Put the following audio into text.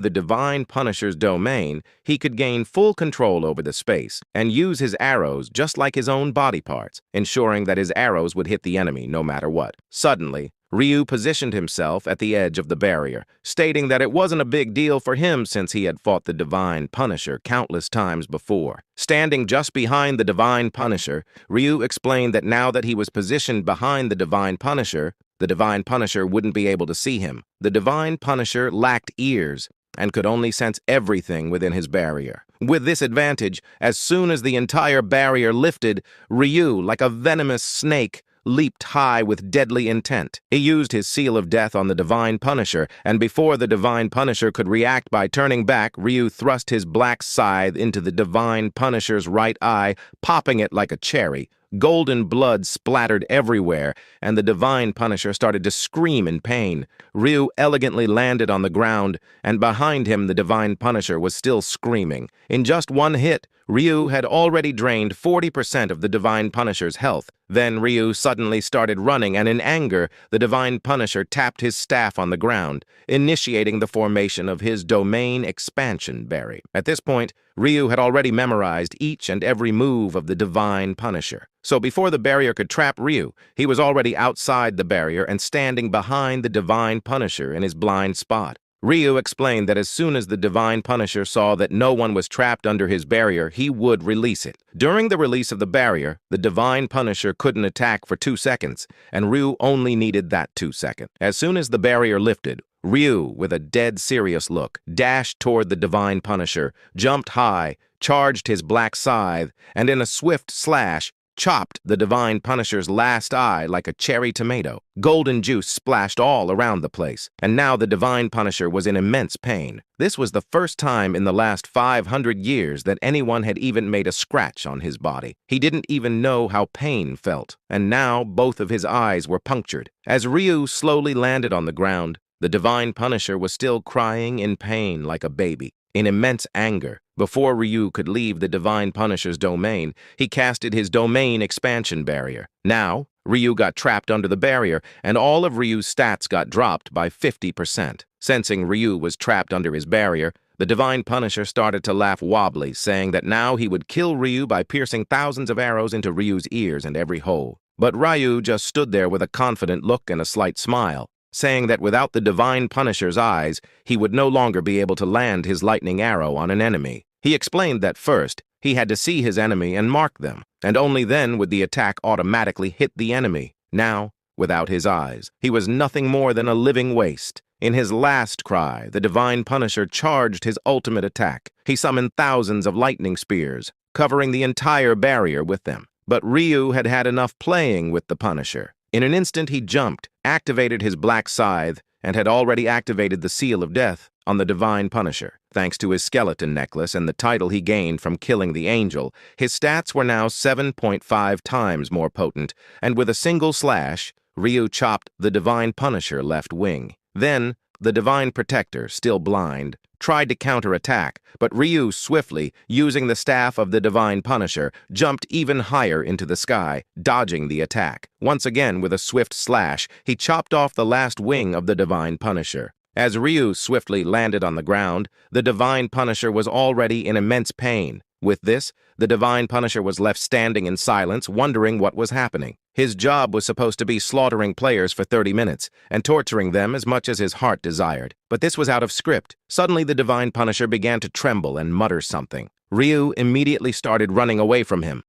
the Divine Punisher's domain, he could gain full control over the space and use his arrows just like his own body parts, ensuring that his arrows would hit the enemy no matter what. Suddenly, Ryu positioned himself at the edge of the barrier, stating that it wasn't a big deal for him since he had fought the Divine Punisher countless times before. Standing just behind the Divine Punisher, Ryu explained that now that he was positioned behind the Divine Punisher wouldn't be able to see him. The Divine Punisher lacked ears and could only sense everything within his barrier. With this advantage, as soon as the entire barrier lifted, Ryu, like a venomous snake, leaped high with deadly intent. He used his Seal of Death on the Divine Punisher, and before the Divine Punisher could react by turning back, Ryu thrust his black scythe into the Divine Punisher's right eye, popping it like a cherry. Golden blood splattered everywhere, and the Divine Punisher started to scream in pain. Ryu elegantly landed on the ground, and behind him the Divine Punisher was still screaming. In just one hit, Ryu had already drained 40% of the Divine Punisher's health. Then Ryu suddenly started running, and in anger, the Divine Punisher tapped his staff on the ground, initiating the formation of his Domain Expansion Berry. At this point, Ryu had already memorized each and every move of the Divine Punisher. So before the barrier could trap Ryu, he was already outside the barrier and standing behind the Divine Punisher in his blind spot. Ryu explained that as soon as the Divine Punisher saw that no one was trapped under his barrier, he would release it. During the release of the barrier, the Divine Punisher couldn't attack for 2 seconds, and Ryu only needed that 2 seconds. As soon as the barrier lifted, Ryu, with a dead serious look, dashed toward the Divine Punisher, jumped high, charged his black scythe, and in a swift slash, chopped the Divine Punisher's last eye like a cherry tomato. Golden juice splashed all around the place, and now the Divine Punisher was in immense pain. This was the first time in the last 500 years that anyone had even made a scratch on his body. He didn't even know how pain felt, and now both of his eyes were punctured. As Ryu slowly landed on the ground, the Divine Punisher was still crying in pain like a baby. In immense anger, before Ryu could leave the Divine Punisher's domain, he casted his Domain Expansion Barrier. Now, Ryu got trapped under the barrier, and all of Ryu's stats got dropped by 50%. Sensing Ryu was trapped under his barrier, the Divine Punisher started to laugh wobbly, saying that now he would kill Ryu by piercing thousands of arrows into Ryu's ears and every hole. But Ryu just stood there with a confident look and a slight smile, saying that without the Divine Punisher's eyes, he would no longer be able to land his lightning arrow on an enemy. He explained that first, he had to see his enemy and mark them, and only then would the attack automatically hit the enemy. Now, without his eyes, he was nothing more than a living waste. In his last cry, the Divine Punisher charged his ultimate attack. He summoned thousands of lightning spears, covering the entire barrier with them. But Ryu had had enough playing with the Punisher. In an instant, he jumped, activated his black scythe, and had already activated the Seal of Death on the Divine Punisher. Thanks to his skeleton necklace and the title he gained from killing the Angel, his stats were now 7.5 times more potent, and with a single slash, Ryu chopped the Divine Punisher left wing. Then, the Divine Protector, still blind, tried to counterattack, but Ryu swiftly, using the staff of the Divine Punisher, jumped even higher into the sky, dodging the attack. Once again, with a swift slash, he chopped off the last wing of the Divine Punisher. As Ryu swiftly landed on the ground, the Divine Punisher was already in immense pain. With this, the Divine Punisher was left standing in silence, wondering what was happening. His job was supposed to be slaughtering players for 30 minutes and torturing them as much as his heart desired. But this was out of script. Suddenly, the Divine Punisher began to tremble and mutter something. Ryu immediately started running away from him.